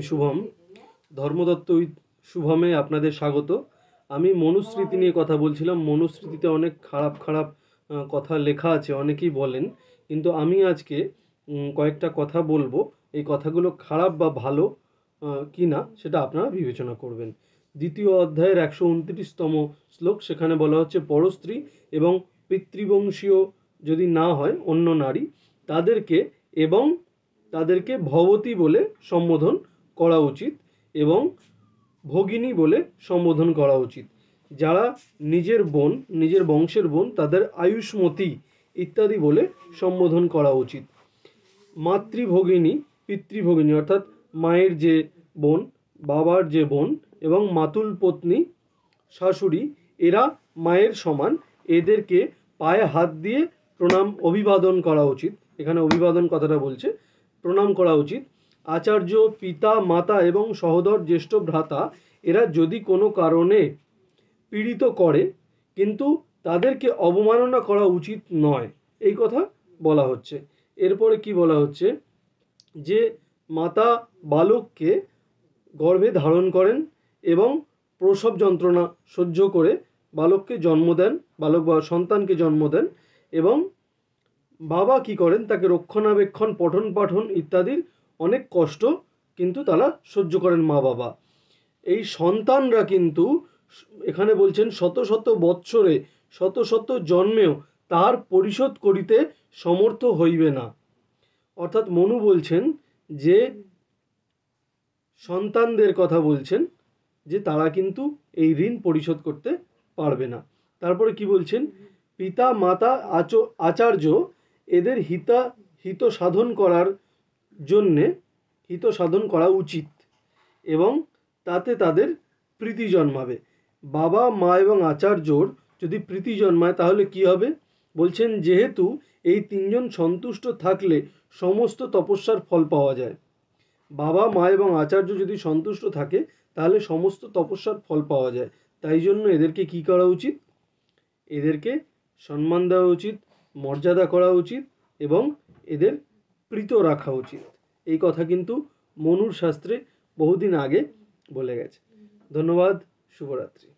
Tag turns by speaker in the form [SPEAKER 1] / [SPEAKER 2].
[SPEAKER 1] Shubham, ধর্মদত্ত with শুভমে আপনাদের স্বাগত। আমি মনুস্মৃতি নিয়ে কথা বলছিলাম। মনুস্মৃতিতে অনেক খারাপ খারাপ কথা লেখা আছে, অনেকেই বলেন, কিন্তু আমি আজকে কয়েকটা কথা বলবো। এই কথাগুলো খারাপ বা ভালো কি না সেটা আপনারা বিবেচনা করবেন। দ্বিতীয় অধ্যায়ের 129তম শ্লোক, সেখানে বলা হচ্ছে পরস্ত্রী এবং পিতৃবংশীয় যদি না হয় অন্য নারী, তাদেরকে ভবতী বলে সম্বোধন করা উচিত এবং ভগিনী বলে সম্বোধন করা উচিত। যারা নিজের বংশের বোন তাদের আয়ুষ্মতী ইত্যাদি বলে সম্বোধন করা উচিত। মাতৃভগিনী, পিতৃভগিনী অর্থাৎ মায়ের যে বোন, বাবার যে বোন এবং মাতুল পত্নী, শাশুড়ি, এরা মায়ের সমান। এদেরকে পায়ে হাত দিয়ে অভিবাদন করা উচিত। এখানে অভিবাদন কথাটা বলছে, প্রণাম করা উচিত। আচার্য, পিতা, মাতা এবং সহোদর, জ্যেষ্ঠ ভ্রাতা এরা যদি কোনো কারণে পীড়িত করে, কিন্তু তাদেরকে অবমাননা করা উচিত নয়, এই কথা বলা হচ্ছে। এরপরে কি বলা হচ্ছে, যে মাতা বালককে গর্ভে ধারণ করেন এবং প্রসব যন্ত্রণা সহ্য করে বালককে জন্ম দেন, বালক বা সন্তানকে জন্ম দেন, এবং বাবা কি করেন, তাকে রক্ষণাবেক্ষণ, পঠন পাঠন ইত্যাদির অনেক কষ্ট কিন্তু তারা সহ্য করেন মা বাবা। এই সন্তানরা কিন্তু এখানে বলছেন শত শত বৎসরে, শত শত জন্মেও তার পরিশোধ করিতে সমর্থ হইবে না। অর্থাৎ মনু বলছেন যে সন্তানদের কথা বলছেন যে তারা কিন্তু এই ঋণ পরিশোধ করতে পারবে না। তারপরে কি বলছেন, পিতা, মাতা, আচার্য এদের হিত সাধন করার জন্যে হিত সাধন করা উচিত এবং তাতে তাদের প্রীতি জন্মাবে। বাবা, মা এবং আচার্যর যদি প্রীতি জন্মায় তাহলে কি হবে, বলছেন যেহেতু এই তিনজন সন্তুষ্ট থাকলে সমস্ত তপস্যার ফল পাওয়া যায়। বাবা, মা এবং আচার্য যদি সন্তুষ্ট থাকে তাহলে সমস্ত তপস্যার ফল পাওয়া যায়। তাই জন্য এদেরকে কি করা উচিত, এদেরকে সম্মান দেওয়া উচিত, মর্যাদা করা উচিত এবং এদের প্রীত রাখা উচিত। এই কথা কিন্তু মনুর শাস্ত্রে বহুদিন আগে বলে গেছে। ধন্যবাদ, শুভরাত্রি।